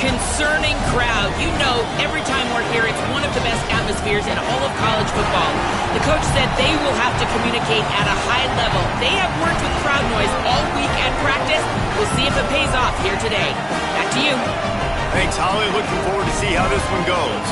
concerning crowd. You know, every time we're here, it's one of the best atmospheres in all of college football. The coach said they will have to communicate at a high level. They have worked with crowd noise all week at practice. We'll see if it pays off here today. Back to you. Thanks, Holly. Looking forward to see how this one goes.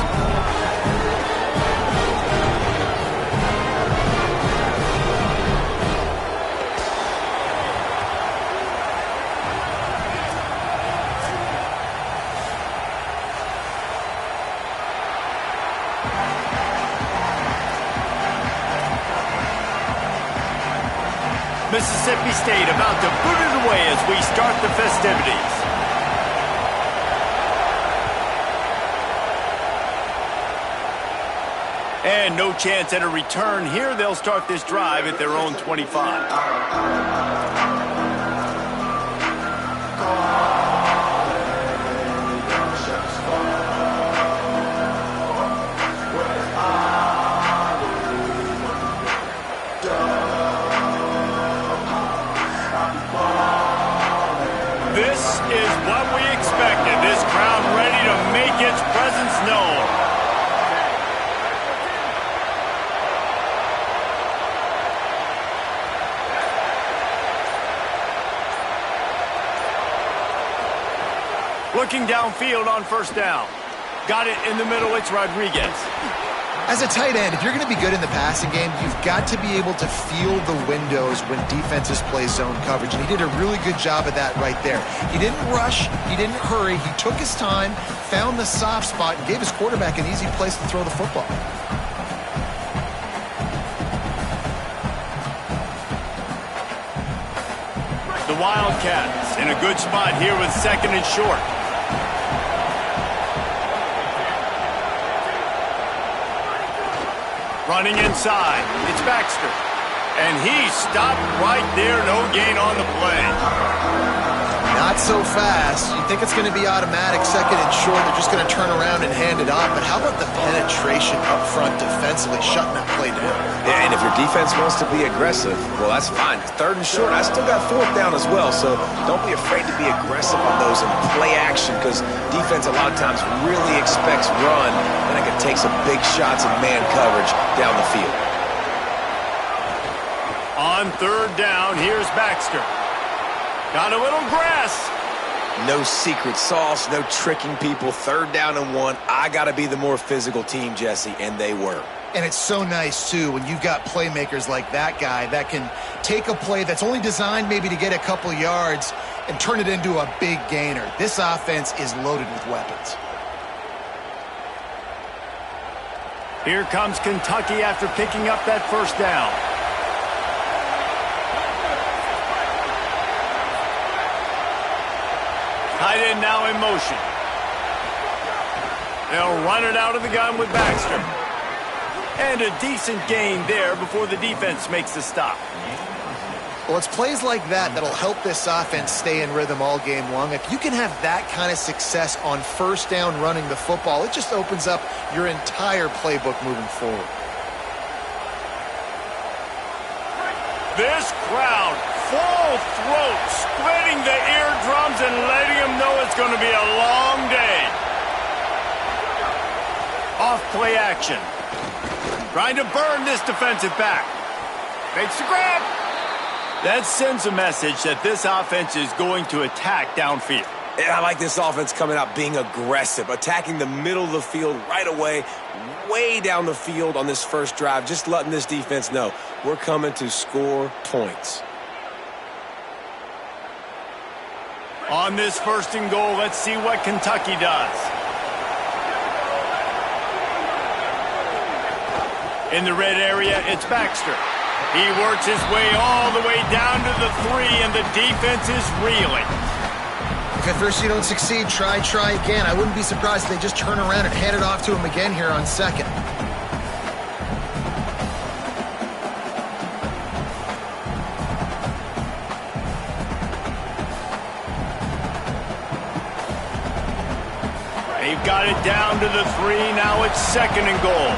Mississippi State about to boot it away as we start the festivities. And no chance at a return here. They'll start this drive at their own 25. This is what we expected. This crowd ready to make its presence known. Looking downfield on first down. Got it in the middle. It's Rodriguez. As a tight end, if you're going to be good in the passing game, you've got to be able to feel the windows when defenses play zone coverage, and he did a really good job of that right there. He didn't rush, he didn't hurry, he took his time, found the soft spot, and gave his quarterback an easy place to throw the football. The Wildcats in a good spot here with second and short. Running inside, it's Baxter. And he stopped right there, no gain on the play. Not so fast. You think it's going to be automatic, second and short. They're just going to turn around and hand it off. But how about the penetration up front defensively, shutting that play down? Yeah, and if your defense wants to be aggressive, well, that's fine. Third and short, I still got fourth down as well. So don't be afraid to be aggressive on those and play action, because defense a lot of times really expects run, and it can take some big shots in man coverage down the field. On third down, here's Baxter. Got a little grass. No secret sauce, no tricking people. Third down and one. I got to be the more physical team, Jesse, and they were. And it's so nice, too, when you've got playmakers like that guy that can take a play that's only designed maybe to get a couple yards and turn it into a big gainer. This offense is loaded with weapons. Here comes Kentucky after picking up that first down. Tight end now in motion. They'll run it out of the gun with Baxter. And a decent gain there before the defense makes the stop. Well, it's plays like that that'll help this offense stay in rhythm all game long. If you can have that kind of success on first down running the football, it just opens up your entire playbook moving forward. This crowd, full throat, splitting the eardrums and letting them know it's going to be a long day. Off play action. Trying to burn this defensive back. Makes the grab. That sends a message that this offense is going to attack downfield. Yeah, I like this offense coming out being aggressive, attacking the middle of the field right away, way down the field on this first drive, just letting this defense know we're coming to score points. On this first and goal, let's see what Kentucky does. In the red area, it's Baxter. He works his way all the way down to the 3, and the defense is reeling. If at first you don't succeed, try again. I wouldn't be surprised if they just turn around and hand it off to him again here on second. They've got it down to the 3. Now it's second and goal.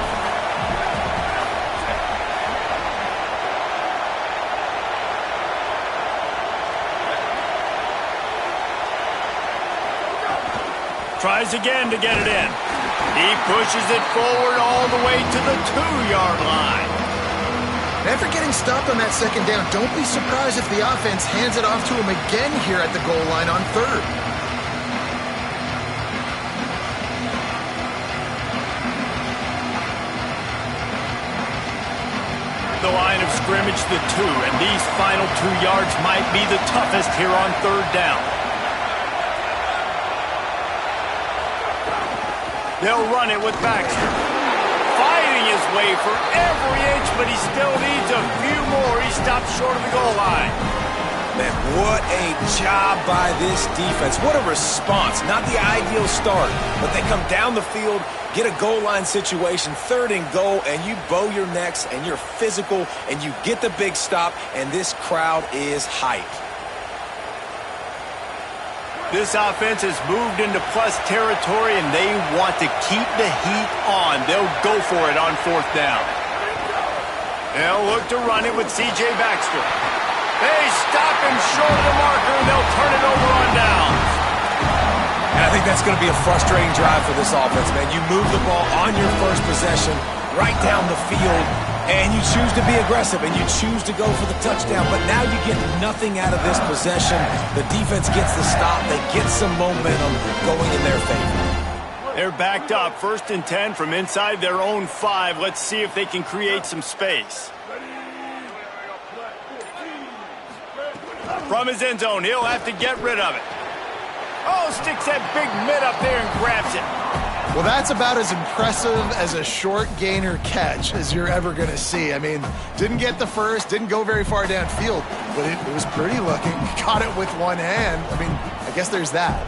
Tries again to get it in. He pushes it forward all the way to the 2-yard line. After getting stopped on that second down, don't be surprised if the offense hands it off to him again here at the goal line on third. The line of scrimmage, the 2, and these final 2 yards might be the toughest here on third down. They'll run it with Baxter. Fighting his way for every inch, but he still needs a few more. He stops short of the goal line. Man, what a job by this defense. What a response. Not the ideal start, but they come down the field, get a goal line situation, 3rd and goal, and you bow your necks, and you're physical, and you get the big stop, and this crowd is hyped. This offense has moved into plus territory, and they want to keep the heat on. They'll go for it on 4th down. They'll look to run it with C.J. Baxter. They stop him short of the marker, and they'll turn it over on downs. And I think that's going to be a frustrating drive for this offense, man. You move the ball on your first possession right down the field, and you choose to be aggressive, and you choose to go for the touchdown, but now you get nothing out of this possession. The defense gets the stop. They get some momentum going in their favor. They're backed up, 1st and 10 from inside their own 5. Let's see if they can create some space. From his end zone, he'll have to get rid of it. Oh, sticks that big mitt up there and grabs it. Well, that's about as impressive as a short gainer catch as you're ever going to see. I mean, didn't get the first, didn't go very far downfield, but it was pretty looking. Caught it with one hand. I mean, I guess there's that.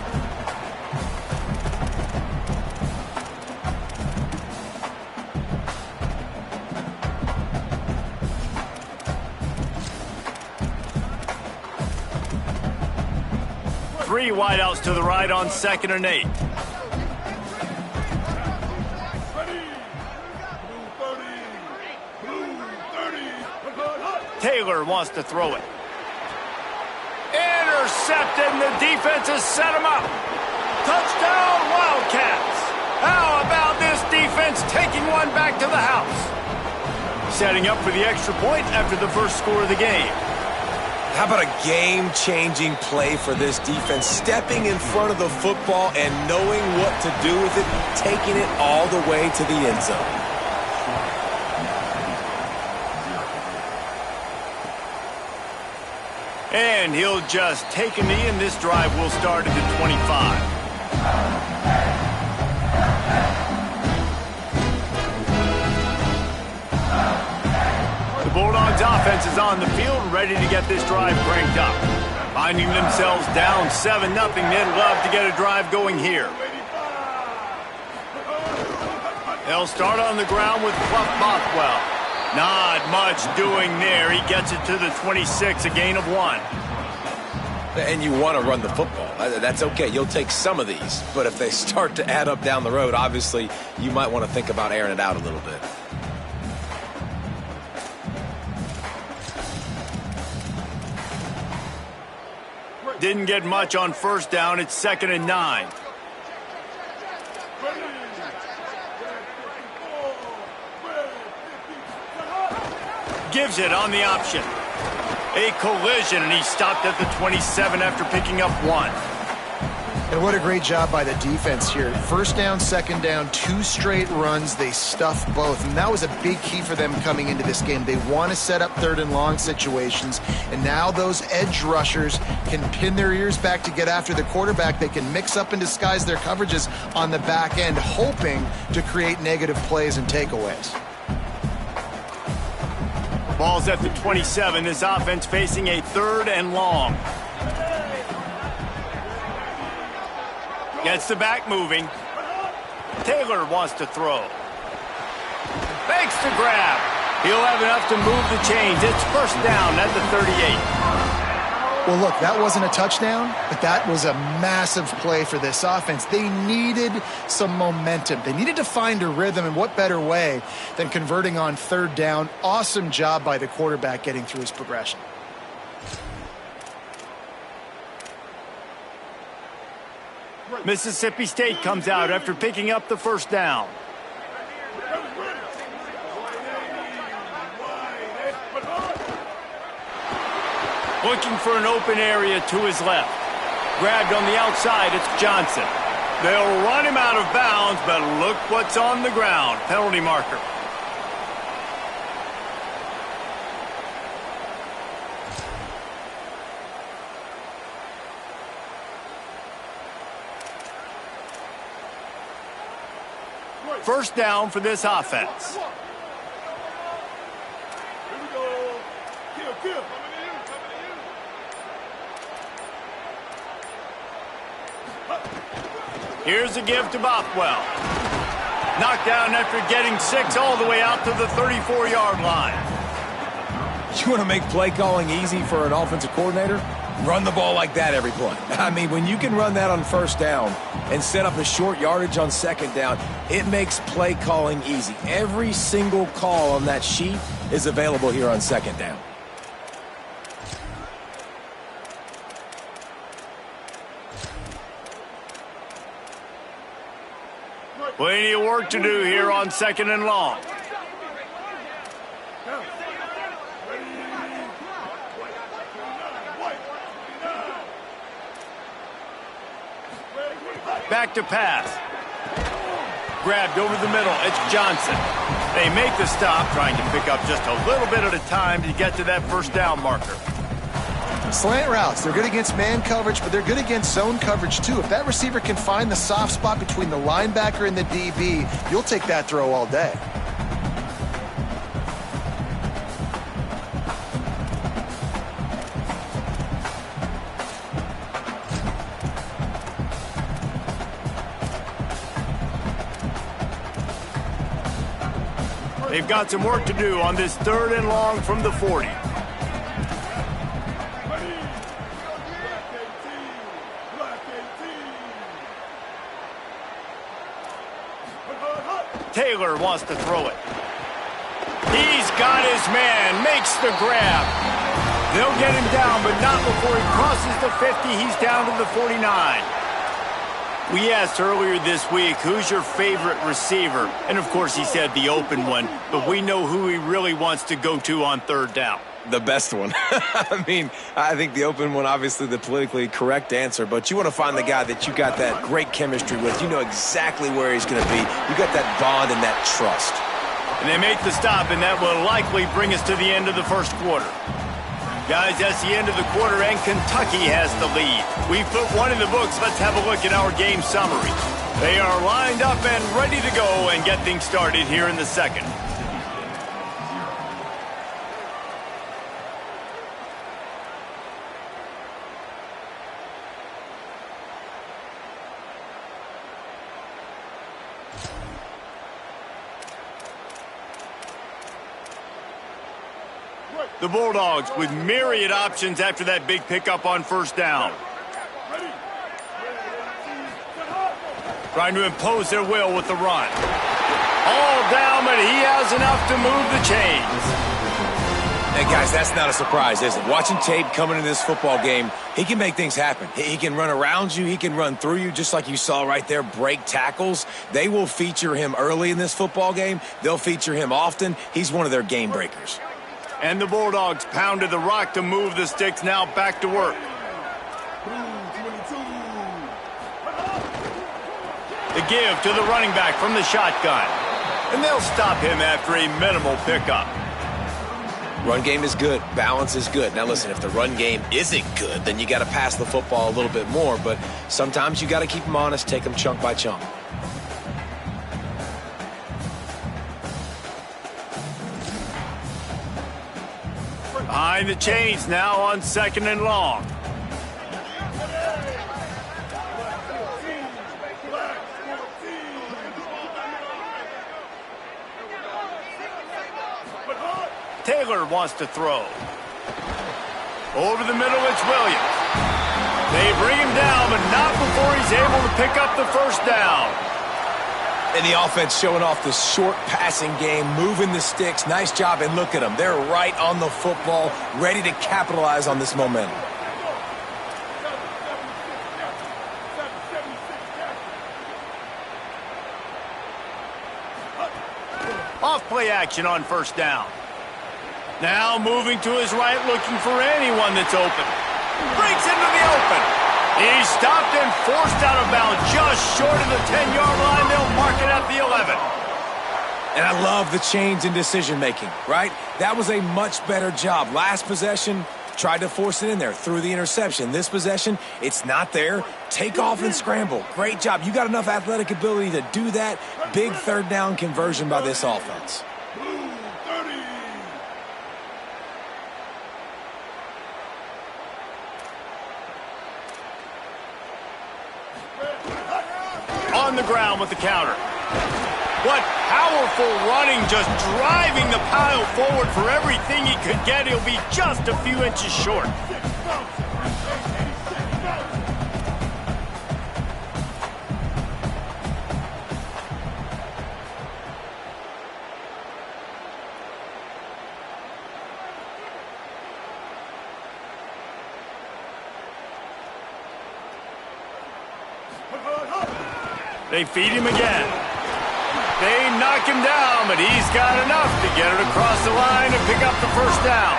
Three wideouts to the right on 2nd and 8. Taylor wants to throw it. Intercepted, and the defense has set him up. Touchdown, Wildcats. How about this defense taking one back to the house? Setting up for the extra point after the first score of the game. How about a game-changing play for this defense? Stepping in front of the football and knowing what to do with it, taking it all the way to the end zone. And he'll just take a knee, and this drive will start at the 25. The Bulldogs offense is on the field, ready to get this drive cranked up. Finding themselves down 7-0, they'd love to get a drive going here. They'll start on the ground with Clough Bothwell. Not much doing there. He gets it to the 26, a gain of 1. And you want to run the football. That's okay. You'll take some of these. But if they start to add up down the road, obviously, you might want to think about airing it out a little bit. Didn't get much on 1st down. It's 2nd and 9. Gives it on the option. A collision, and he stopped at the 27 after picking up 1. And what a great job by the defense here. 1st down, 2nd down, 2 straight runs. They stuffed both, and that was a big key for them coming into this game. They want to set up 3rd and long situations, and now those edge rushers can pin their ears back to get after the quarterback. They can mix up and disguise their coverages on the back end, hoping to create negative plays and takeaways. Ball's at the 27. This offense facing a 3rd and long. Gets the back moving. Taylor wants to throw. Fakes the grab. He'll have enough to move the chains. It's 1st down at the 38. Well, look, that wasn't a touchdown, but that was a massive play for this offense. They needed some momentum. They needed to find a rhythm, and what better way than converting on 3rd down. Awesome job by the quarterback getting through his progression. Mississippi State comes out after picking up the first down. Looking for an open area to his left. Grabbed on the outside, it's Johnson. They'll run him out of bounds, but look what's on the ground. Penalty marker. First down for this offense. Here's a give to Bothwell. Knocked down after getting 6 all the way out to the 34-yard line. You want to make play calling easy for an offensive coordinator? Run the ball like that every play. I mean, when you can run that on first down and set up a short yardage on second down, it makes play calling easy. Every single call on that sheet is available here on second down. Plenty of work to do here on second and long. Back to pass. Grabbed over the middle. It's Johnson. They make the stop, trying to pick up just a little bit at a time to get to that first down marker. Slant routes, they're good against man coverage, but they're good against zone coverage too. If that receiver can find the soft spot between the linebacker and the DB, you'll take that throw all day. They've got some work to do on this third and long from the 40. Taylor wants to throw it. He's got his man, makes the grab. They'll get him down, but not before he crosses the 50. He's down to the 49. We asked earlier this week, who's your favorite receiver? And, of course, he said the open one, but we know who he really wants to go to on third down. The best one. I mean, I think the open one, obviously the politically correct answer, but you want to find the guy that you got that great chemistry with. You know exactly where he's going to be. You got that bond and that trust. And they make the stop, and that will likely bring us to the end of the first quarter. Guys, that's the end of the quarter, and Kentucky has the lead. We've put one in the books. Let's have a look at our game summary. They are lined up and ready to go and get things started here in the second. The Bulldogs with myriad options after that big pickup on first down. Trying to impose their will with the run. All down, but he has enough to move the chains. Hey, guys, that's not a surprise, is it? Watching tape coming into this football game, he can make things happen. He can run around you. He can run through you, just like you saw right there, break tackles. They will feature him early in this football game. They'll feature him often. He's one of their game breakers. And the Bulldogs pounded the rock to move the sticks, now back to work. The give to the running back from the shotgun. And they'll stop him after a minimal pickup. Run game is good. Balance is good. Now, listen, if the run game isn't good, then you got to pass the football a little bit more. But sometimes you got to keep them honest, take them chunk by chunk. Behind the chains now on second and long. Taylor wants to throw. Over the middle, it's Williams. They bring him down, but not before he's able to pick up the first down. And the offense showing off the short passing game, moving the sticks. Nice job, and look at them. They're right on the football, ready to capitalize on this momentum. Off play action on first down. Now moving to his right, looking for anyone that's open. Breaks into the open. He's stopped and forced out of bounds just short of the 10-yard line. They'll mark it at the 11. And I love the change in decision-making, right? That was a much better job. Last possession, tried to force it in there, threw the interception. This possession, it's not there. Take off and scramble. Great job. You got enough athletic ability to do that. Big third down conversion by this offense. On the ground with the counter. What powerful running, just driving the pile forward for everything he could get. He'll be just a few inches short. They feed him again. They knock him down, but he's got enough to get it across the line and pick up the first down.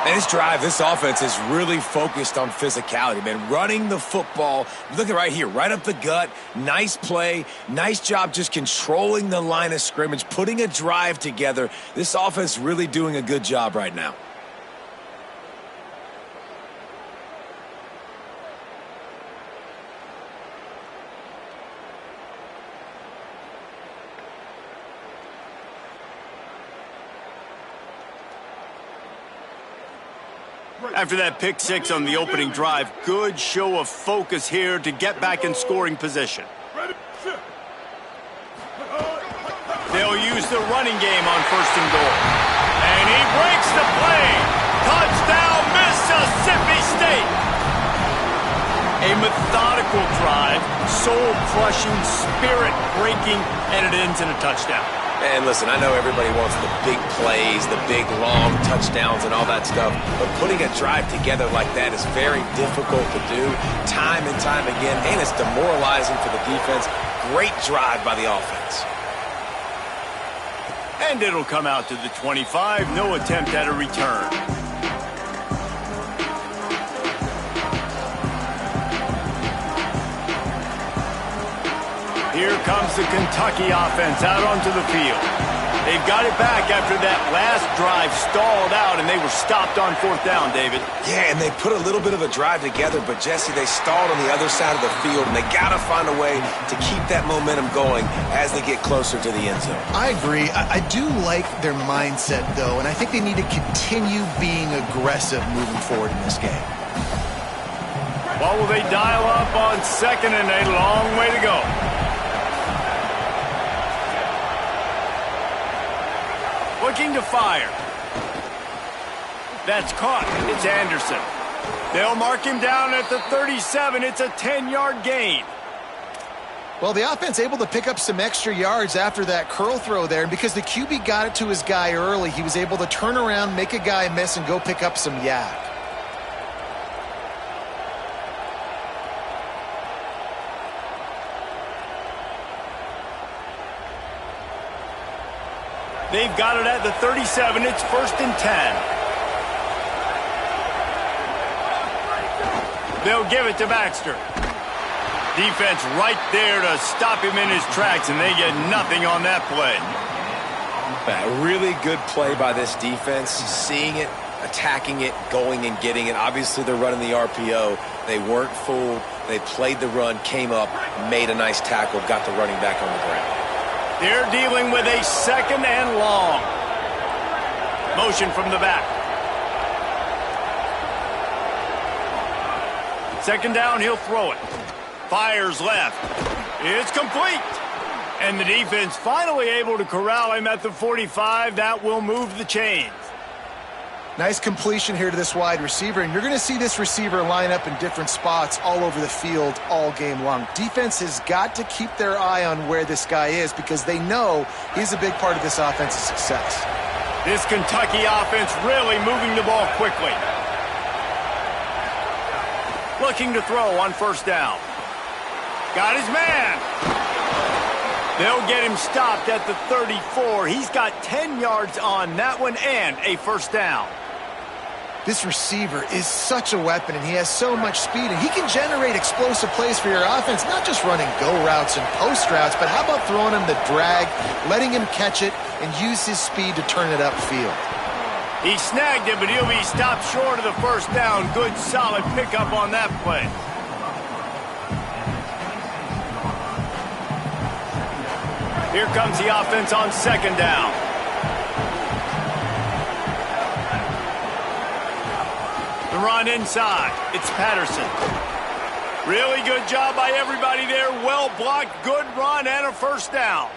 And this drive, this offense is really focused on physicality, man. Running the football. Look at right here, right up the gut. Nice play. Nice job just controlling the line of scrimmage, putting a drive together. This offense really doing a good job right now. After that pick six on the opening drive, good show of focus here to get back in scoring position. They'll use the running game on first and goal. And he breaks the play. Touchdown, Mississippi State. A methodical drive, soul-crushing, spirit-breaking, and it ends in a touchdown. And listen, I know everybody wants the big plays, the big long touchdowns and all that stuff, but putting a drive together like that is very difficult to do time and time again, and it's demoralizing for the defense. Great drive by the offense. And it'll come out to the 25, no attempt at a return. Here comes the Kentucky offense out onto the field. They've got it back after that last drive stalled out, and they were stopped on fourth down, David. Yeah, and they put a little bit of a drive together, but, Jesse, they stalled on the other side of the field, and they got to find a way to keep that momentum going as they get closer to the end zone. I agree. I do like their mindset, though, and I think they need to continue being aggressive moving forward in this game. What will they dial up on second and a long way to go? Looking to fire. That's caught. It's Anderson. They'll mark him down at the 37. It's a 10-yard gain. Well, the offense able to pick up some extra yards after that curl throw there. And because the QB got it to his guy early, he was able to turn around, make a guy miss, and go pick up some yak. They've got it at the 37. It's first and 10. They'll give it to Baxter. Defense right there to stop him in his tracks, and they get nothing on that play. A really good play by this defense, seeing it, attacking it, going and getting it. Obviously, they're running the RPO. They weren't fooled. They played the run, came up, made a nice tackle, got the running back on the ground. They're dealing with a second and long. Motion from the back. Second down, he'll throw it. Fires left. It's complete. And the defense finally able to corral him at the 45. That will move the chains. Nice completion here to this wide receiver, and you're going to see this receiver line up in different spots all over the field all game long. Defense has got to keep their eye on where this guy is because they know he's a big part of this offense's success. This Kentucky offense really moving the ball quickly. Looking to throw on first down. Got his man. They'll get him stopped at the 34. He's got 10 yards on that one and a first down. This receiver is such a weapon, and he has so much speed, and he can generate explosive plays for your offense, not just running go routes and post routes, but how about throwing him the drag, letting him catch it, and use his speed to turn it upfield. He snagged it, but he'll be stopped short of the first down. Good, solid pickup on that play. Here comes the offense on second down. The run inside. It's Patterson. Really good job by everybody there. Well blocked, good run, and a first down.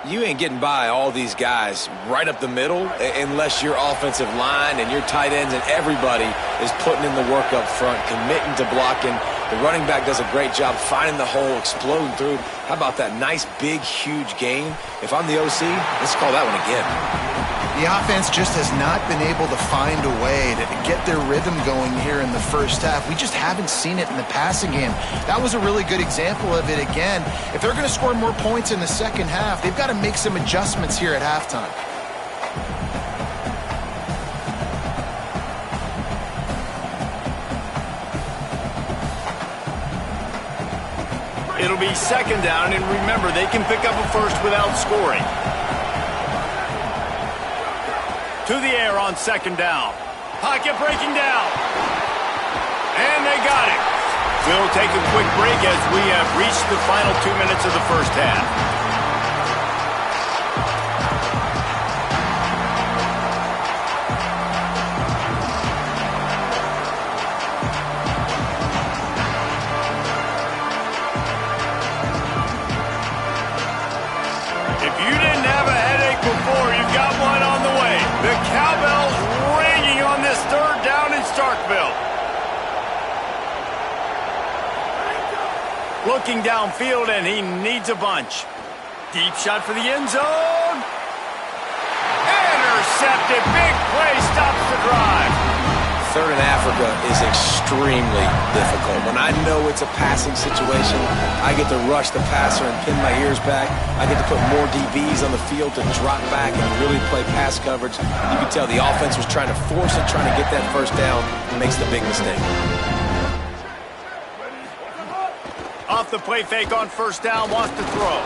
You ain't getting by all these guys right up the middle unless your offensive line and your tight ends and everybody is putting in the work up front, committing to blocking. The running back does a great job finding the hole, exploding through. How about that nice, big, huge gain? If I'm the OC, let's call that one again. The offense just has not been able to find a way to get their rhythm going here in the first half. We just haven't seen it in the passing game. That was a really good example of it again. If they're going to score more points in the second half, they've got to make some adjustments here at halftime. It'll be second down, and remember, they can pick up a first without scoring. To the air on second down. Pocket breaking down. And they got it. We'll take a quick break as we have reached the final 2 minutes of the first half. If you didn't have a headache before, you've got one on the way. The cowbell's ringing on this third down in Starkville. Looking downfield, and he needs a bunch. Deep shot for the end zone. Intercepted. Big play stops the drive. Third in Africa is extremely difficult. When I know it's a passing situation, I get to rush the passer and pin my ears back. I get to put more DBs on the field to drop back and really play pass coverage. You can tell the offense was trying to force it, trying to get that first down, and makes the big mistake. Off the play fake on first down, wants to throw.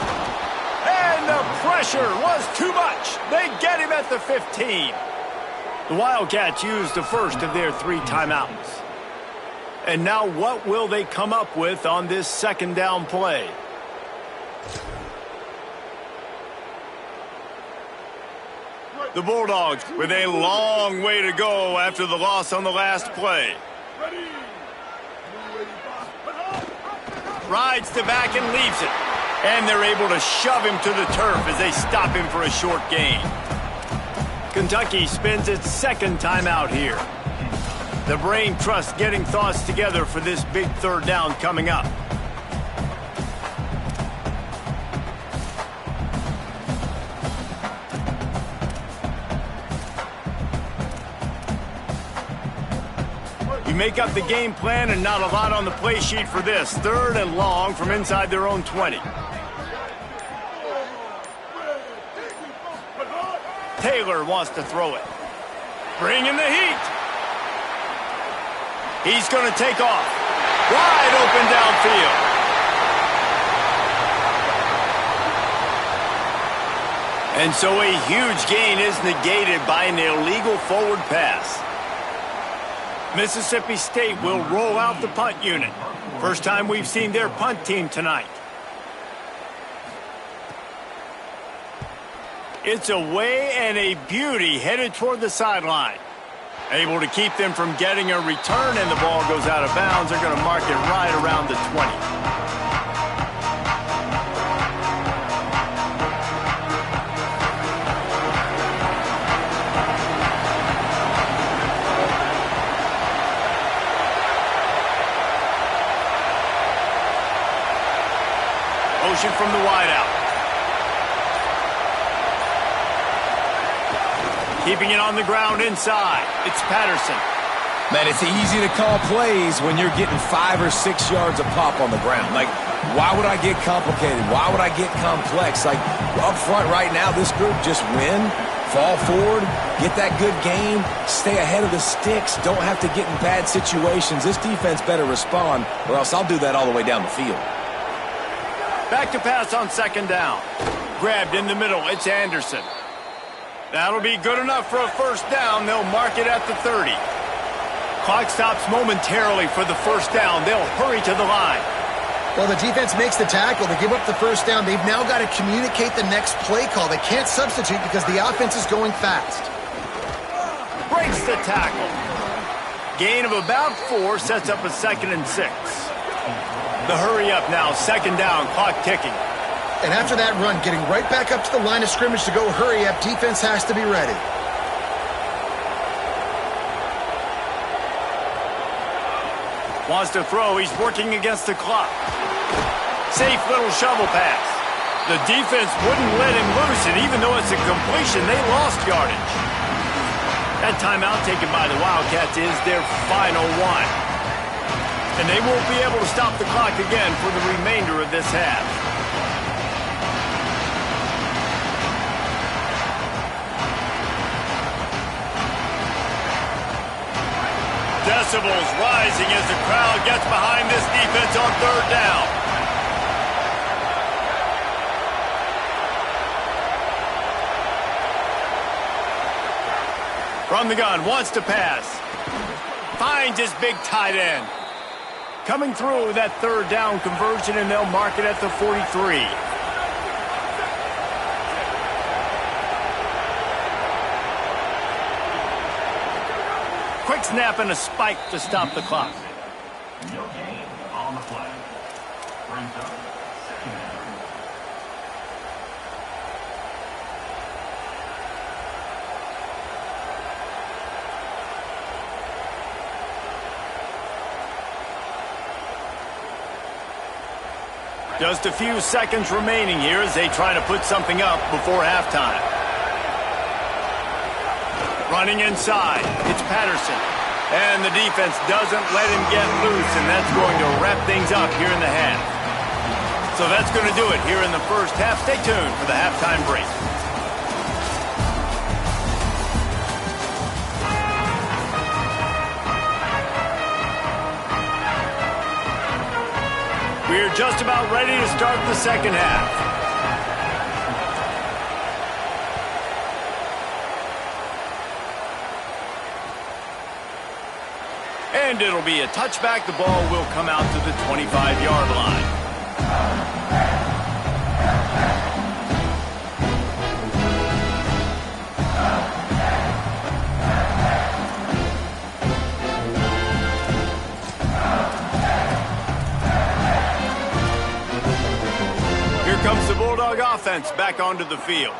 And the pressure was too much. They get him at the 15. The Wildcats used the first of their 3 timeouts. And now what will they come up with on this second down play? The Bulldogs with a long way to go after the loss on the last play. Rides to back and leaves it. And they're able to shove him to the turf as they stop him for a short gain. Kentucky spends its second timeout here. The brain trust getting thoughts together for this big third down coming up. You make up the game plan and not a lot on the play sheet for this. Third and long from inside their own 20. Taylor wants to throw it. Bring in the heat. He's going to take off. Wide open downfield. And so a huge gain is negated by an illegal forward pass. Mississippi State will roll out the punt unit. First time we've seen their punt team tonight. It's a way and a beauty headed toward the sideline. Able to keep them from getting a return, and the ball goes out of bounds. They're going to mark it right around the 20. Motion from the wideout. Keeping it on the ground inside. It's Patterson. Man, it's easy to call plays when you're getting 5 or 6 yards of pop on the ground. Like, why would I get complicated? Why would I get complex? Like, up front right now, this group just win, fall forward, get that good game, stay ahead of the sticks, don't have to get in bad situations. This defense better respond, or else I'll do that all the way down the field. Back to pass on second down. Grabbed in the middle. It's Anderson. That'll be good enough for a first down. They'll mark it at the 30. Clock stops momentarily for the first down. They'll hurry to the line. Well, the defense makes the tackle. They give up the first down. They've now got to communicate the next play call. They can't substitute because the offense is going fast. Breaks the tackle. Gain of about 4 sets up a 2nd and 6. The hurry up now. Second down. Clock ticking. And after that run, getting right back up to the line of scrimmage to go hurry up, defense has to be ready. Wants to throw. He's working against the clock. Safe little shovel pass. The defense wouldn't let him loose, and even though it's a completion, they lost yardage. That timeout taken by the Wildcats is their final one. And they won't be able to stop the clock again for the remainder of this half. Decibels rising as the crowd gets behind this defense on third down. From the gun, wants to pass. Finds his big tight end. Coming through with that third down conversion, and they'll mark it at the 43. Quick snap and a spike to stop the clock. No gain on the play. Brings up second down. Just a few seconds remaining here as they try to put something up before halftime. Running inside, it's Patterson. And the defense doesn't let him get loose, and that's going to wrap things up here in the half. So that's going to do it here in the first half. Stay tuned for the halftime break. We're just about ready to start the second half. And it'll be a touchback. The ball will come out to the 25-yard line. Here comes the Bulldog offense back onto the field.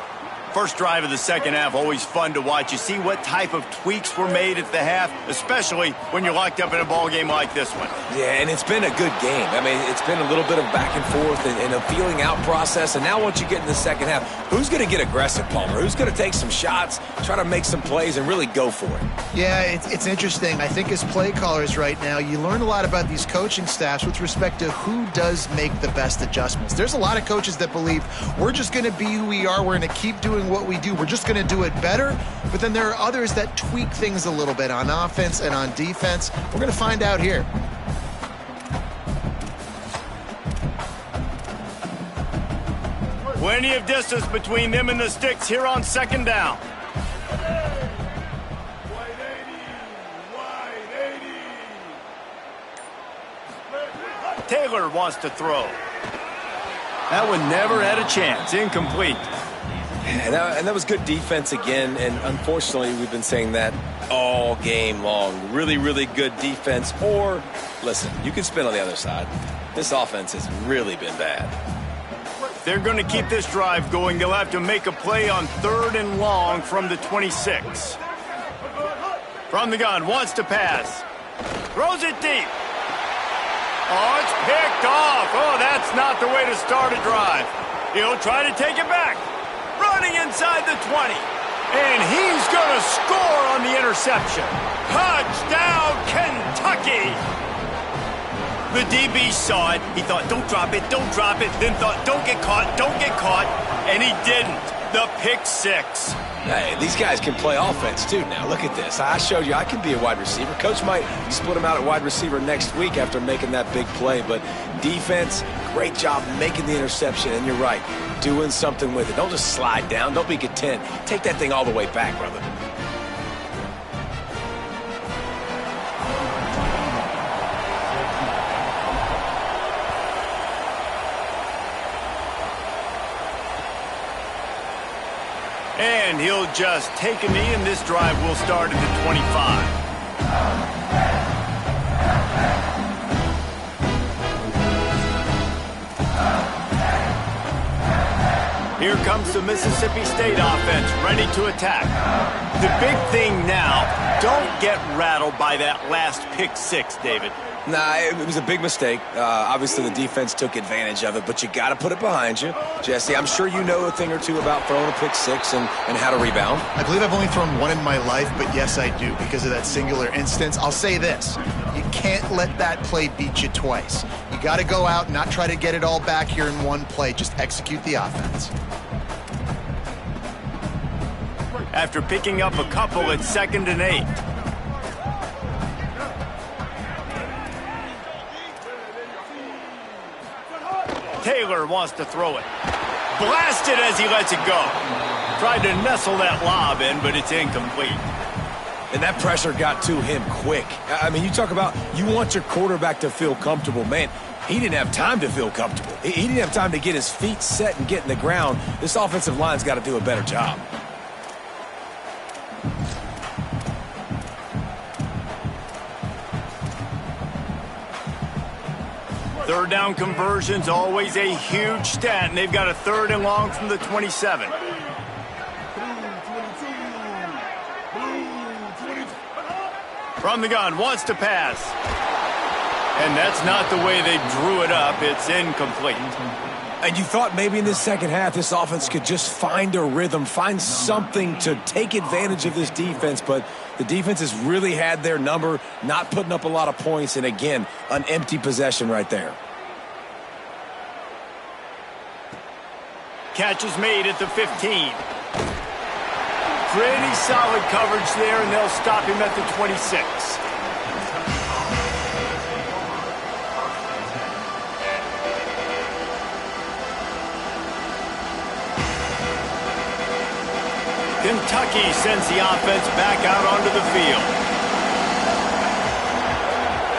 First drive of the second half, always fun to watch. You see what type of tweaks were made at the half, especially when you're locked up in a ball game like this one. Yeah, and it's been a good game. I mean, it's been a little bit of back and forth and a feeling out process. And now once you get in the second half, who's going to get aggressive, Palmer? Who's going to take some shots, try to make some plays, and really go for it? Yeah, it's interesting. I think as play callers right now, you learn a lot about these coaching staffs with respect to who does make the best adjustments. There's a lot of coaches that believe we're just going to be who we are. We're going to keep doing what we do. We're just going to do it better. But then there are others that tweak things a little bit on offense and on defense. We're going to find out here. Plenty of distance between them and the sticks here on second down. Taylor wants to throw. That one never had a chance. Incomplete. And that was good defense again, and unfortunately we've been saying that all game long. Really, really good defense. Or, listen, you can spin on the other side. This offense has really been bad. They're going to keep this drive going. They'll have to make a play on third and long from the 26. From the gun, wants to pass. Throws it deep. Oh, it's picked off. Oh, that's not the way to start a drive. He'll try to take it back. Running inside the 20. And he's going to score on the interception. Touchdown, Kentucky! The DB saw it. He thought, don't drop it, don't drop it. Then thought, don't get caught, don't get caught. And he didn't. The pick six. Hey, these guys can play offense, too. Now, look at this. I showed you I can be a wide receiver. Coach might split him out at wide receiver next week after making that big play. But defense, great job making the interception. And you're right, doing something with it. Don't just slide down. Don't be content. Take that thing all the way back, brother. And he'll just take a knee, and this drive will start at the 25. Here comes the Mississippi State offense, ready to attack. The big thing now, don't get rattled by that last pick six, David. Nah, it was a big mistake. Obviously, the defense took advantage of it, but you got to put it behind you. Jesse, I'm sure you know a thing or two about throwing a pick six and how to rebound. I believe I've only thrown one in my life, but yes, I do, because of that singular instance. I'll say this. You can't let that play beat you twice. You got to go out and not try to get it all back here in one play. Just execute the offense. After picking up a couple, it's 2nd and 8. Taylor wants to throw it. Blasted as he lets it go. Tried to nestle that lob in, but it's incomplete. And that pressure got to him quick. I mean, you talk about you want your quarterback to feel comfortable. Man, he didn't have time to feel comfortable. He didn't have time to get his feet set and get in the ground. This offensive line's got to do a better job. Third down conversion's always a huge stat, and they've got a 3rd and long from the 27. From the gun, wants to pass. And that's not the way they drew it up. It's incomplete. And you thought maybe in this second half this offense could just find a rhythm, find something to take advantage of this defense, but the defense has really had their number, not putting up a lot of points, and again, an empty possession right there. Catch is made at the 15. Pretty solid coverage there, and they'll stop him at the 26. Kentucky sends the offense back out onto the field.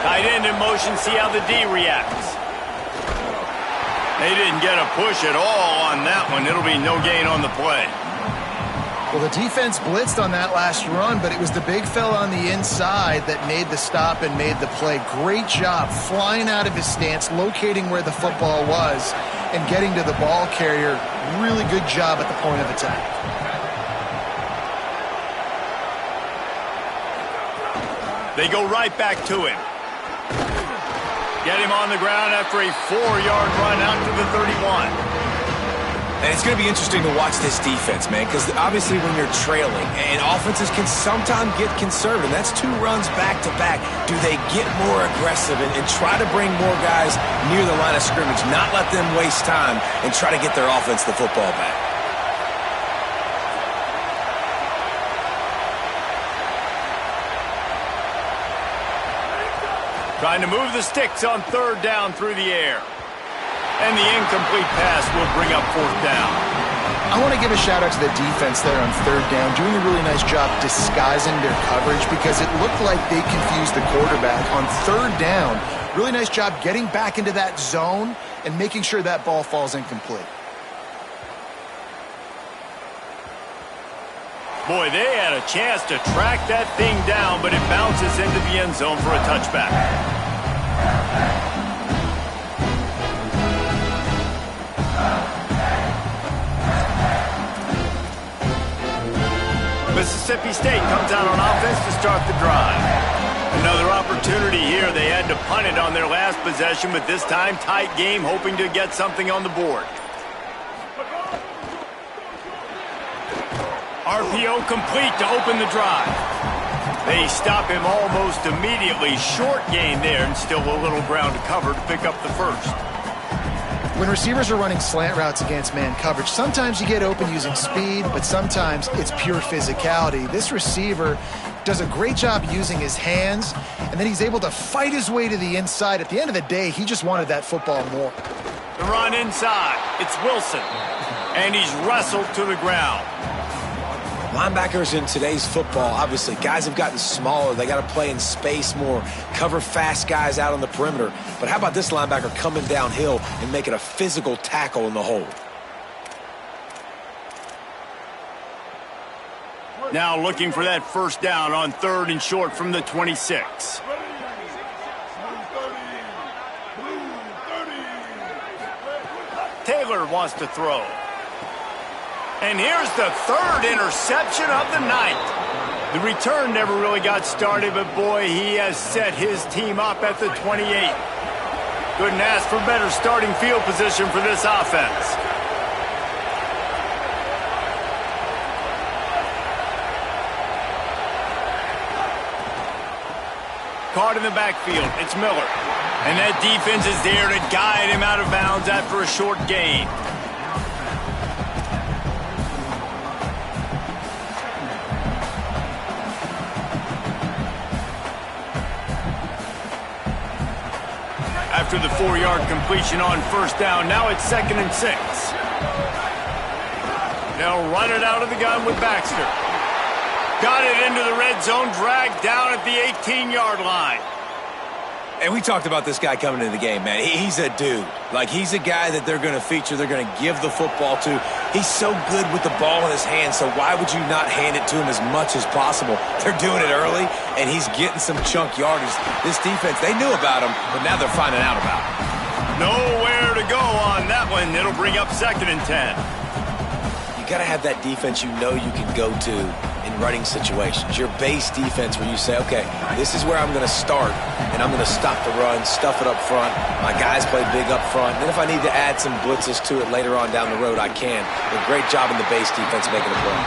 Tight end in motion, see how the D reacts. They didn't get a push at all on that one. It'll be no gain on the play. Well, the defense blitzed on that last run, but it was the big fella on the inside that made the stop and made the play. Great job flying out of his stance, locating where the football was, and getting to the ball carrier. Really good job at the point of attack. They go right back to him. Get him on the ground after a 4-yard run out to the 31. And it's going to be interesting to watch this defense, man, because obviously when you're trailing, and offenses can sometimes get conservative. That's 2 runs back-to-back. Do they get more aggressive and try to bring more guys near the line of scrimmage, not let them waste time, and try to get their offense the football back? Trying to move the sticks on 3rd down through the air. And the incomplete pass will bring up 4th down. I want to give a shout-out to the defense there on 3rd down, doing a really nice job disguising their coverage because it looked like they confused the quarterback on 3rd down. Really nice job getting back into that zone and making sure that ball falls incomplete. Boy, they had a chance to track that thing down, but it bounces into the end zone for a touchback. Mississippi State comes out on offense to start the drive. Another opportunity here. They had to punt it on their last possession, but this time tight game, hoping to get something on the board. RPO complete to open the drive. They stop him almost immediately. Short gain there, and still a little ground to cover to pick up the first. When receivers are running slant routes against man coverage, sometimes you get open using speed, but sometimes it's pure physicality. This receiver does a great job using his hands, and then he's able to fight his way to the inside. At the end of the day, he just wanted that football more. The run inside. It's Wilson, and he's wrestled to the ground. Linebackers in today's football, obviously, guys have gotten smaller. They got to play in space more, cover fast guys out on the perimeter. But how about this linebacker coming downhill and making a physical tackle in the hole? Now looking for that first down on 3rd and short from the 26. Taylor wants to throw. And here's the 3rd interception of the night. The return never really got started, but boy, he has set his team up at the 28. Couldn't ask for better starting field position for this offense. Caught in the backfield, it's Miller. And that defense is there to guide him out of bounds after a short gain. After the 4-yard completion on first down, now it's 2nd and 6. They'll run it out of the gun with Baxter. Got it into the red zone, dragged down at the 18-yard line. And we talked about this guy coming into the game, man. He's a dude. Like, he's a guy that they're going to feature, they're going to give the football to. He's so good with the ball in his hands, so why would you not hand it to him as much as possible? They're doing it early, and he's getting some chunk yardage. This defense, they knew about him, but now they're finding out about him. Nowhere to go on that one. It'll bring up 2nd and 10. You got to have that defense you know you can go to in running situations. Your base defense where you say, okay, this is where I'm going to start, and I'm going to stop the run, stuff it up front. My guys play big up front. Then if I need to add some blitzes to it later on down the road, I can. But great job in the base defense making a play.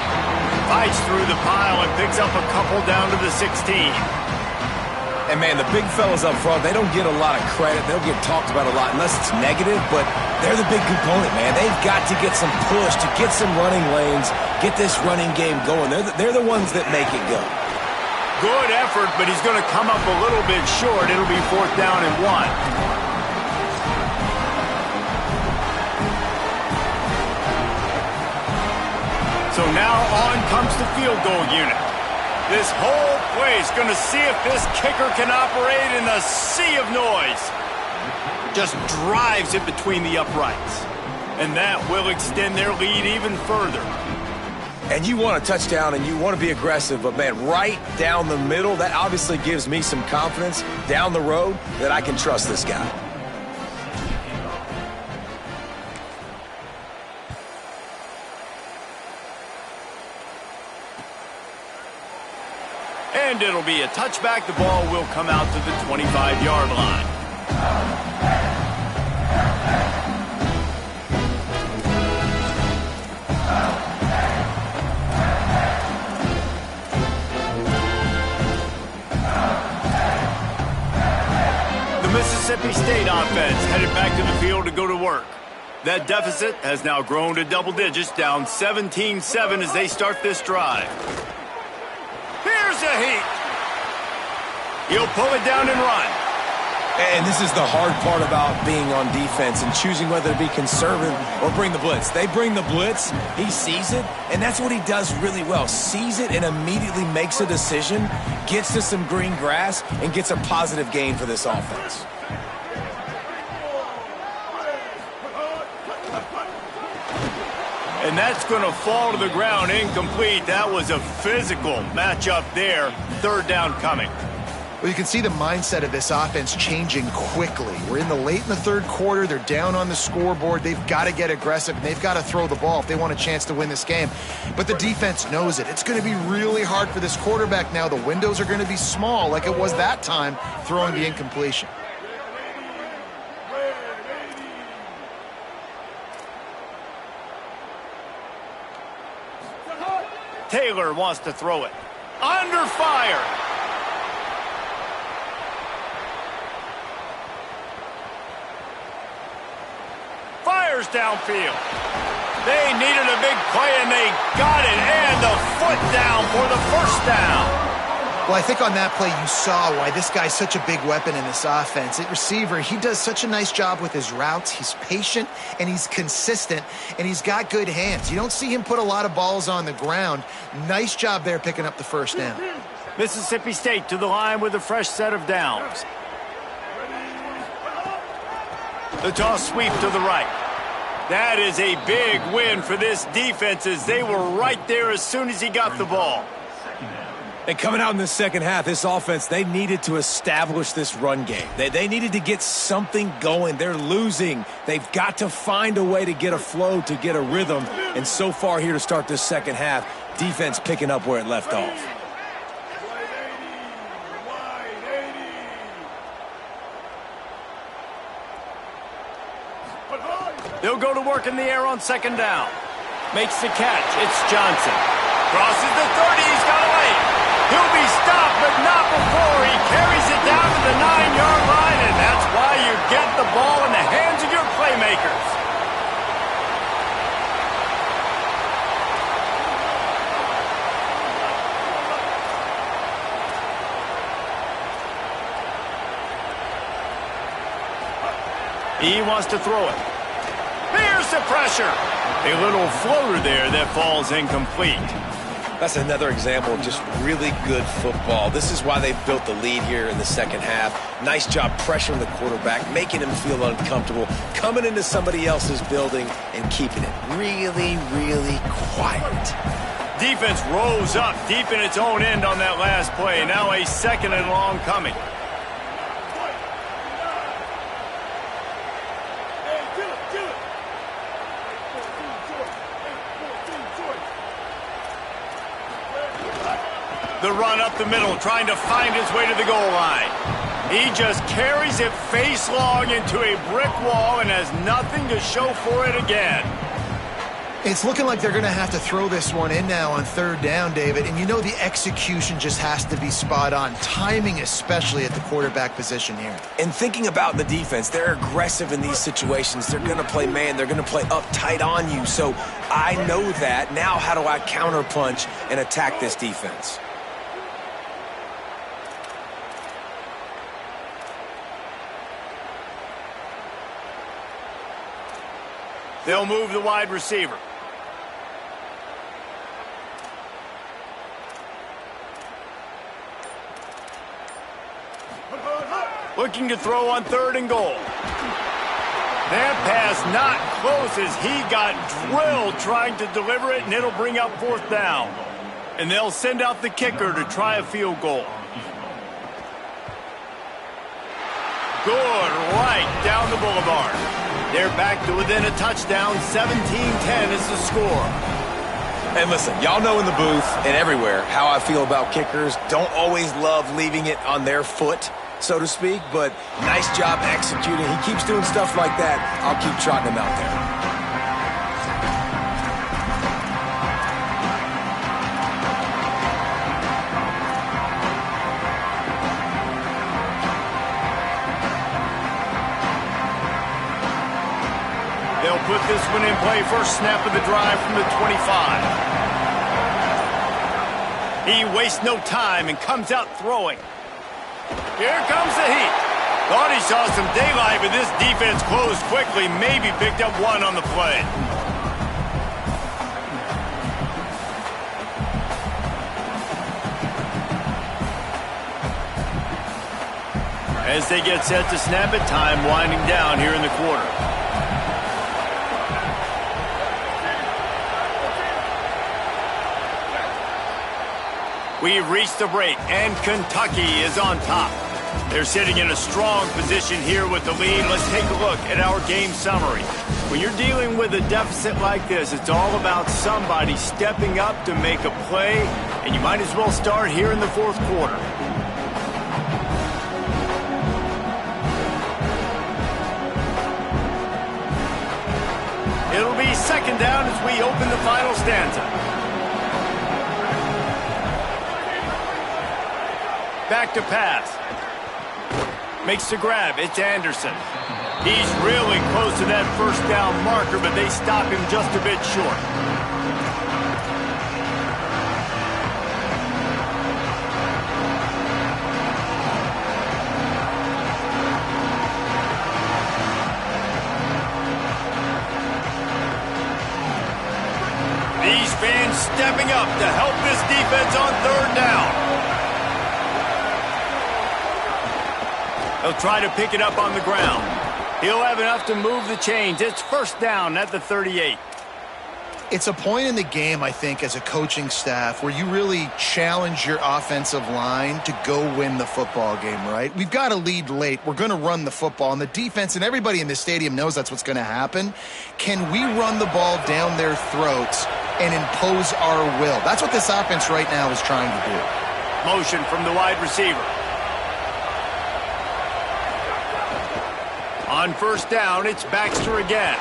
Fights through the pile and picks up a couple down to the 16. And, man, the big fellas up front, they don't get a lot of credit. They'll get talked about a lot unless it's negative, but they're the big component, man. They've got to get some push, to get some running lanes, get this running game going. They're the ones that make it go. Good effort, but he's going to come up a little bit short. It'll be 4th down and 1. So now on comes the field goal unit. This whole play is going to see if this kicker can operate in the sea of noise. Just drives it between the uprights. And that will extend their lead even further. And you want a touchdown and you want to be aggressive, but, man, right down the middle, that obviously gives me some confidence down the road that I can trust this guy. And it'll be a touchback. The ball will come out to the 25-yard line. The Mississippi State offense headed back to the field to go to work. That deficit has now grown to double digits, down 17-7 as they start this drive. Here's a heat. He'll pull it down and run. And this is the hard part about being on defense and choosing whether to be conservative or bring the blitz. They bring the blitz, he sees it, and that's what he does really well. Sees it and immediately makes a decision, gets to some green grass, and gets a positive gain for this offense. And that's going to fall to the ground incomplete. That was a physical matchup there. 3rd down coming. Well, you can see the mindset of this offense changing quickly. We're in the late in the 3rd quarter. They're down on the scoreboard. They've got to get aggressive, and they've got to throw the ball if they want a chance to win this game. But the defense knows it. It's going to be really hard for this quarterback now. The windows are going to be small like it was that time throwing the incompletion. Taylor wants to throw it. Under fire. Fires downfield. They needed a big play, and they got it. And the foot down for the first down. Well, I think on that play you saw why this guy's such a big weapon in this offense. At receiver, he does such a nice job with his routes. He's patient, and he's consistent, and he's got good hands. You don't see him put a lot of balls on the ground. Nice job there picking up the first down. Mississippi State to the line with a fresh set of downs. The toss sweep to the right. That is a big win for this defense as they were right there as soon as he got the ball. And coming out in the second half, this offense, they needed to establish this run game. They needed to get something going. They're losing. They've got to find a way to get a flow, to get a rhythm. And so far here to start this second half, defense picking up where it left off. They'll go to work in the air on second down. Makes the catch. It's Johnson. Crosses the 30. He's got away. He'll be stopped, but not before he carries it down to the 9-yard line, and that's why you get the ball in the hands of your playmakers. He wants to throw it. Here's the pressure. A little floater there that falls incomplete. That's another example of just really good football. This is why they've built the lead here in the second half. Nice job pressuring the quarterback, making him feel uncomfortable, coming into somebody else's building and keeping it really, really quiet. Defense rose up deep in its own end on that last play. Now a second and long coming. The run up the middle, trying to find his way to the goal line. He just carries it face long into a brick wall and has nothing to show for it again. It's looking like they're going to have to throw this one in now on third down, David. And you know the execution just has to be spot on. Timing especially at the quarterback position here. And thinking about the defense, they're aggressive in these situations. They're going to play man. They're going to play up tight on you. So I know that. Now how do I counterpunch and attack this defense? They'll move the wide receiver. Looking to throw on third and goal. That pass not close as he got drilled trying to deliver it, and it'll bring up fourth down. And they'll send out the kicker to try a field goal. Good right down the boulevard. They're back to within a touchdown. 17-10 is the score. And listen, y'all know in the booth and everywhere how I feel about kickers. Don't always love leaving it on their foot, so to speak, but nice job executing. He keeps doing stuff like that. I'll keep trotting him out there. They'll put this one in play. First snap of the drive from the 25. He wastes no time and comes out throwing. Here comes the heat. Thought he saw some daylight, but this defense closed quickly. Maybe picked up one on the play. As they get set to snap it, time winding down here in the quarter. We've reached the break, and Kentucky is on top. They're sitting in a strong position here with the lead. Let's take a look at our game summary. When you're dealing with a deficit like this, it's all about somebody stepping up to make a play, and you might as well start here in the fourth quarter. It'll be second down as we open the final stanza. Back to pass. Makes the grab. It's Anderson. He's really close to that first down marker, but they stop him just a bit short. These fans stepping up to help this defense on third down. He'll try to pick it up on the ground. He'll have enough to move the chains. It's first down at the 38. It's a point in the game, I think, as a coaching staff where you really challenge your offensive line to go win the football game, right? We've got to lead late. We're going to run the football, and the defense and everybody in the stadium knows that's what's going to happen. Can we run the ball down their throats and impose our will? That's what this offense right now is trying to do. Motion from the wide receiver. On first down, it's Baxter again.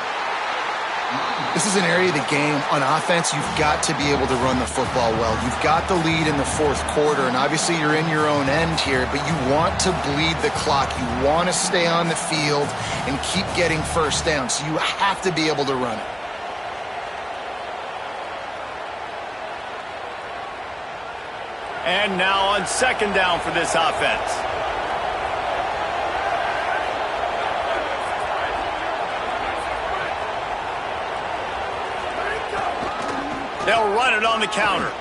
This is an area of the game on offense you've got to be able to run the football well. You've got the lead in the fourth quarter, and obviously you're in your own end here, but you want to bleed the clock. You want to stay on the field and keep getting first down, so you have to be able to run it. And now on second down for this offense. They'll run it on the counter.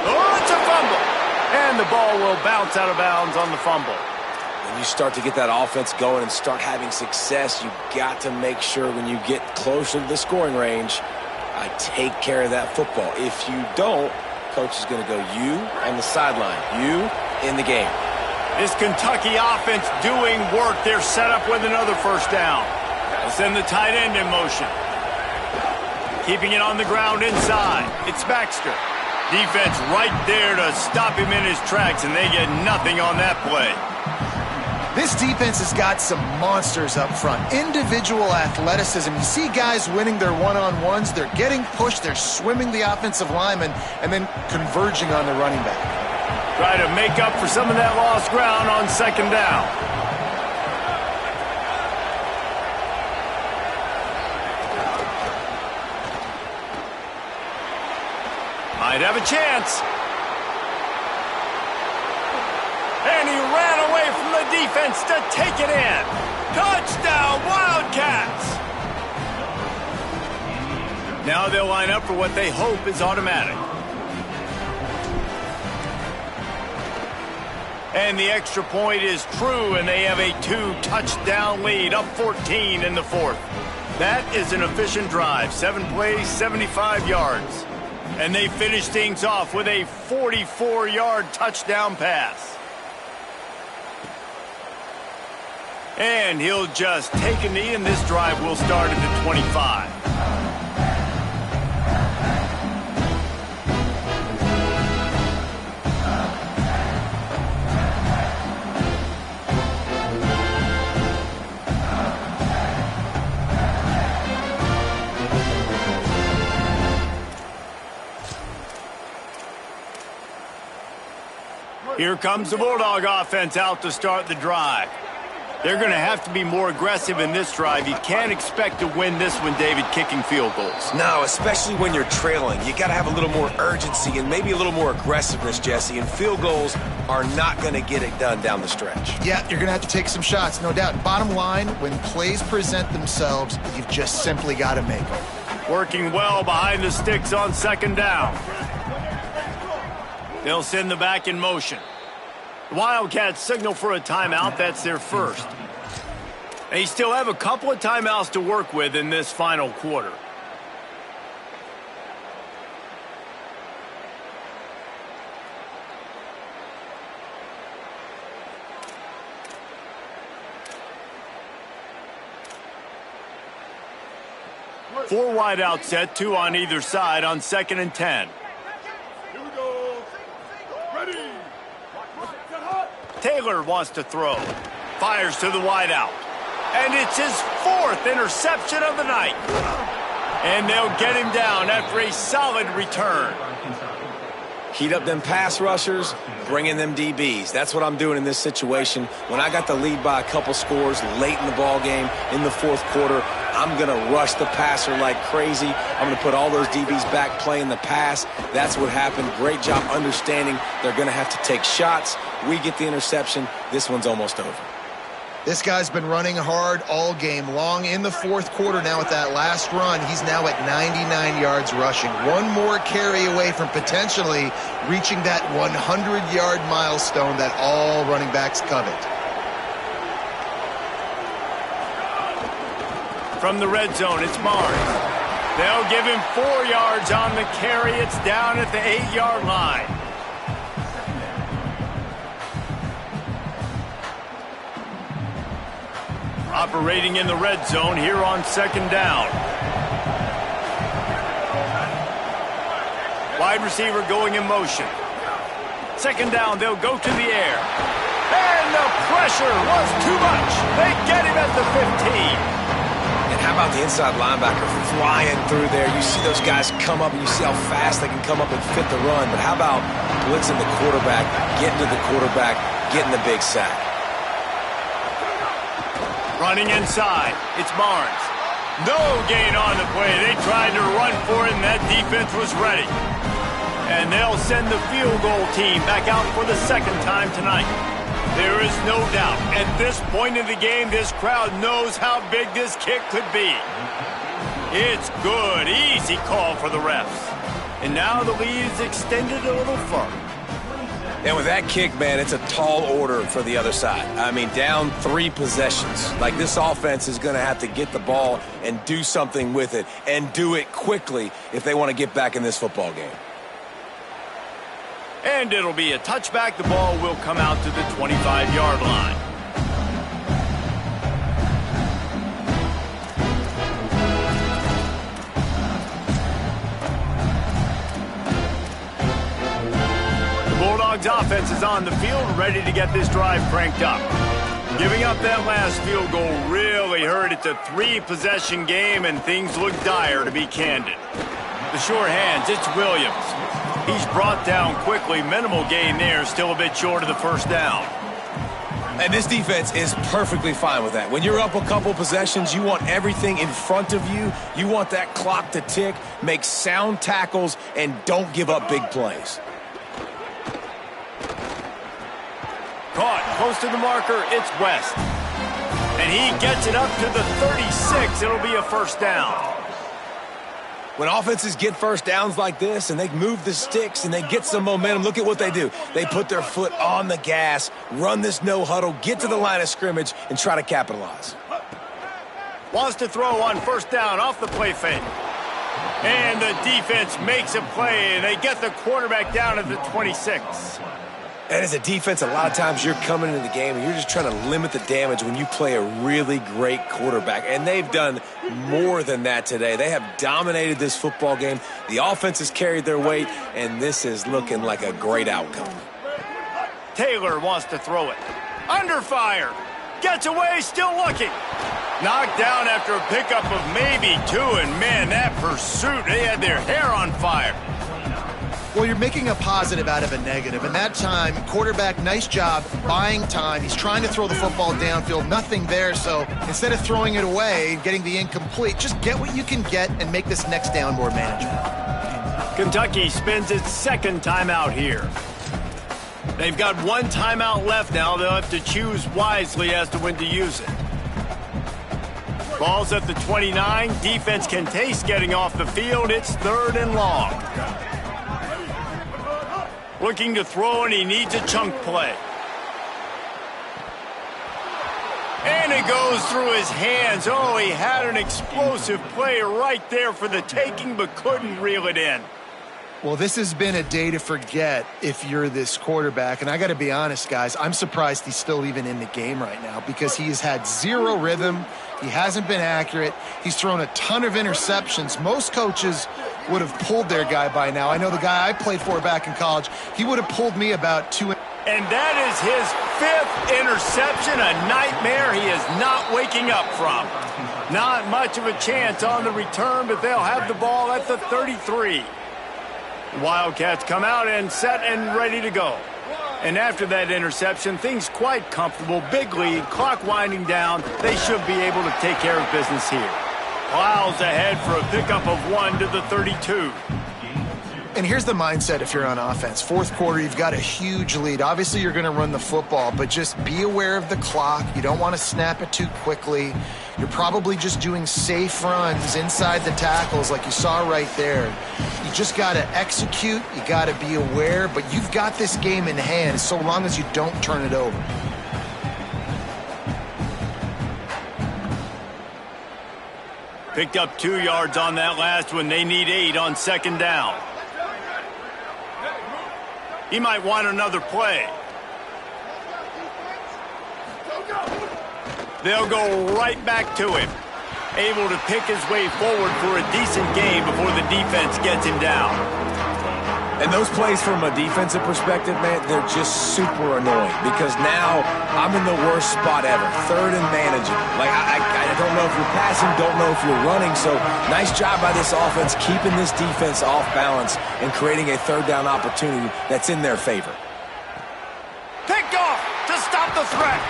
Oh, it's a fumble. And the ball will bounce out of bounds on the fumble. When you start to get that offense going and start having success, you've got to make sure when you get closer to the scoring range, I take care of that football. If you don't, coach is going to go, you on the sideline, you in the game. This Kentucky offense doing work. They're set up with another first down. They'll send the tight end in motion. Keeping it on the ground inside. It's Baxter. Defense right there to stop him in his tracks, and they get nothing on that play. This defense has got some monsters up front. Individual athleticism. You see guys winning their one-on-ones. They're getting pushed. They're swimming the offensive lineman and then converging on the running back. Try to make up for some of that lost ground on second down. Might have a chance. And he ran away from the defense to take it in. Touchdown, Wildcats! Now they'll line up for what they hope is automatic. And the extra point is true, and they have a 2-touchdown lead, up 14 in the fourth. That is an efficient drive. 7 plays, 75 yards. And they finish things off with a 44-yard touchdown pass. And he'll just take a knee, and this drive will start at the 25. Here comes the Bulldog offense out to start the drive. They're going to have to be more aggressive in this drive. You can't expect to win this one, David, kicking field goals. No, especially when you're trailing. You got to have a little more urgency and maybe a little more aggressiveness, Jesse. And field goals are not going to get it done down the stretch. Yeah, you're going to have to take some shots, no doubt. Bottom line, when plays present themselves, you've just simply got to make them. Working well behind the sticks on second down. They'll send the back in motion. The Wildcats signal for a timeout. That's their first. They still have a couple of timeouts to work with in this final quarter. Four wide out set, 2 on either side on 2nd and 10. Taylor wants to throw. Fires to the wideout. And it's his 4th interception of the night. And they'll get him down after a solid return. Heat up them pass rushers, bring in them DBs. That's what I'm doing in this situation. When I got the lead by a couple scores late in the ball game, in the fourth quarter, I'm going to rush the passer like crazy. I'm going to put all those DBs back playing the pass. That's what happened. Great job understanding they're going to have to take shots. We get the interception. This one's almost over. This guy's been running hard all game long. In the fourth quarter now with that last run, he's now at 99 yards rushing. One more carry away from potentially reaching that 100-yard milestone that all running backs covet. From the red zone, it's Barnes. They'll give him 4 yards on the carry. It's down at the 8-yard line. Operating in the red zone here on second down. Wide receiver going in motion. Second down, they'll go to the air. And the pressure was too much. They get him at the 15. And how about the inside linebacker flying through there? You see those guys come up, and you see how fast they can come up and fit the run. But how about blitzing the quarterback, getting to the quarterback, getting the big sack? Running inside, it's Barnes. No gain on the play. They tried to run for it, and that defense was ready. And they'll send the field goal team back out for the second time tonight. There is no doubt, at this point in the game, this crowd knows how big this kick could be. It's good, easy call for the refs. And now the lead is extended a little further. And with that kick, man, it's a tall order for the other side. I mean, down 3 possessions. Like, this offense is going to have to get the ball and do something with it, and do it quickly if they want to get back in this football game. And it'll be a touchback. The ball will come out to the 25-yard line. Bulldogs offense is on the field, ready to get this drive cranked up. Giving up that last field goal really hurt. It's a 3-possession game, and things look dire, to be candid. The sure hands, it's Williams. He's brought down quickly. Minimal gain there, still a bit short of the first down. And this defense is perfectly fine with that. When you're up a couple possessions, you want everything in front of you. You want that clock to tick, make sound tackles, and don't give up big plays. Caught close to the marker, it's West. And he gets it up to the 36. It'll be a first down. When offenses get first downs like this and they move the sticks and they get some momentum, look at what they do. They put their foot on the gas, run this no huddle, get to the line of scrimmage, and try to capitalize. Wants to throw on first down off the play fake. And the defense makes a play, and they get the quarterback down at the 26. And as a defense, a lot of times you're coming into the game and you're just trying to limit the damage when you play a really great quarterback. And they've done more than that today. They have dominated this football game. The offense has carried their weight, and this is looking like a great outcome. Taylor wants to throw it. Under fire. Gets away, still looking. Knocked down after a pickup of maybe 2, and man, that pursuit, they had their hair on fire. Well, you're making a positive out of a negative. And that time, quarterback, nice job buying time. He's trying to throw the football downfield, nothing there. So instead of throwing it away and getting the incomplete, just get what you can get and make this next down more manageable. Kentucky spends its second timeout here. They've got 1 timeout left now. They'll have to choose wisely as to when to use it. Ball's at the 29. Defense can taste getting off the field. It's 3rd and long. Looking to throw, and he needs a chunk play. And it goes through his hands. Oh, he had an explosive play right there for the taking, but couldn't reel it in. Well, this has been a day to forget if you're this quarterback. And I got to be honest, guys, I'm surprised he's still even in the game right now because he has had 0 rhythm. He hasn't been accurate. He's thrown a ton of interceptions. Most coaches would have pulled their guy by now. I know the guy I played for back in college, he would have pulled me about 2. And that is his 5th interception, a nightmare he is not waking up from. Not much of a chance on the return, but they'll have the ball at the 33. Wildcats come out and set and ready to go. And after that interception, things quite comfortable. Big lead, clock winding down. They should be able to take care of business here. Plows ahead for a pickup of 1 to the 32. And here's the mindset if you're on offense. Fourth quarter, you've got a huge lead. Obviously, you're going to run the football, but just be aware of the clock. You don't want to snap it too quickly. You're probably just doing safe runs inside the tackles like you saw right there. You just got to execute. You got to be aware, but you've got this game in hand so long as you don't turn it over. Picked up 2 yards on that last one. They need 8 on second down. He might want another play. They'll go right back to him. Able to pick his way forward for a decent gain before the defense gets him down. And those plays from a defensive perspective, man, they're just super annoying because now I'm in the worst spot ever. Third and managing. Like, I don't know if you're passing, don't know if you're running. So nice job by this offense keeping this defense off balance and creating a third down opportunity that's in their favor. Picked off to stop the threat.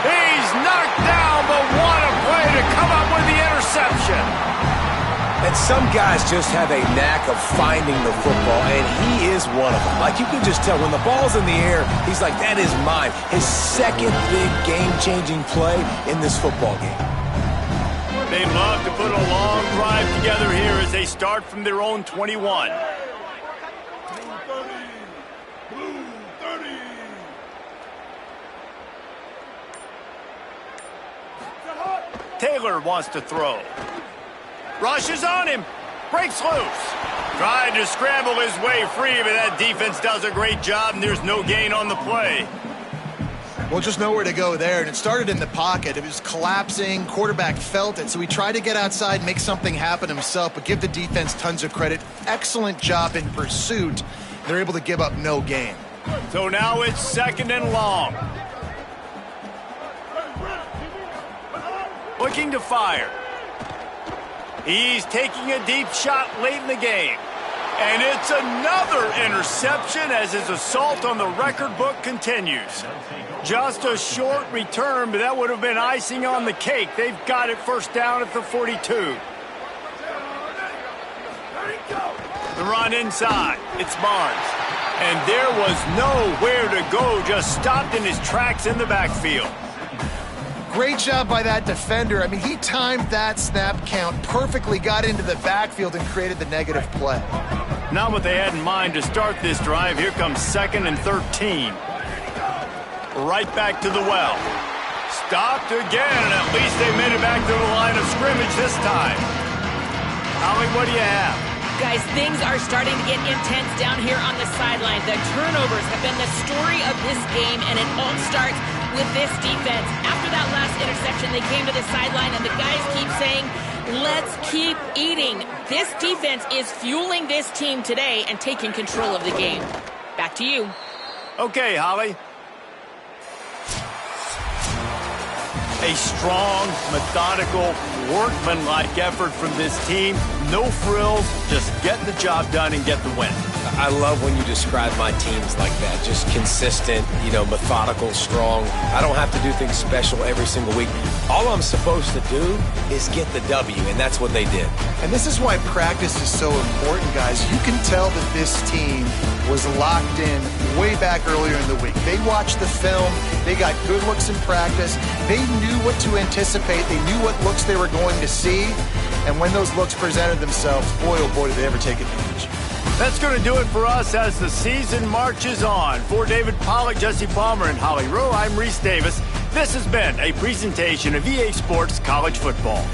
He's knocked down, but what a play to come up with the interception. And some guys just have a knack of finding the football, and he is one of them. Like, you can just tell when the ball's in the air, he's like, that is mine. His second big game-changing play in this football game. They love to put a long drive together here as they start from their own 21. Taylor wants to throw. Rushes on him. Breaks loose. Tried to scramble his way free, but that defense does a great job, and there's no gain on the play. Well, just nowhere to go there, and it started in the pocket. It was collapsing. Quarterback felt it, so he tried to get outside, make something happen himself, but give the defense tons of credit. Excellent job in pursuit. They're able to give up no gain. So now it's second and long. Looking to fire. He's taking a deep shot late in the game. And it's another interception as his assault on the record book continues. Just a short return, but that would have been icing on the cake. They've got it first down at the 42. The run inside. It's Barnes. And there was nowhere to go, just stopped in his tracks in the backfield. Great job by that defender. I mean, he timed that snap count perfectly, got into the backfield and created the negative play. Not what they had in mind to start this drive. Here comes second and 13. Right back to the well. Stopped again, and at least they made it back to the line of scrimmage this time. Holly, what do you have? Guys, things are starting to get intense down here on the sideline. The turnovers have been the story of this game, and it all starts with this defense. After that last interception, they came to the sideline, and the guys keep saying, let's keep eating. This defense is fueling this team today and taking control of the game. Back to you. Okay, Holly. A strong, methodical, workmanlike effort from this team. No frills, just get the job done and get the win. I love when you describe my teams like that. Just consistent, methodical, strong. I don't have to do things special every single week. All I'm supposed to do is get the W, and that's what they did. And this is why practice is so important, guys. You can tell that this team was locked in way back earlier in the week. They watched the film. They got good looks in practice. They knew what to anticipate. They knew what looks they were going to see. And when those looks presented themselves, boy, oh boy, did they ever take advantage. That's going to do it for us as the season marches on. For David Pollack, Jesse Palmer, and Holly Rowe, I'm Reese Davis. This has been a presentation of EA Sports College Football.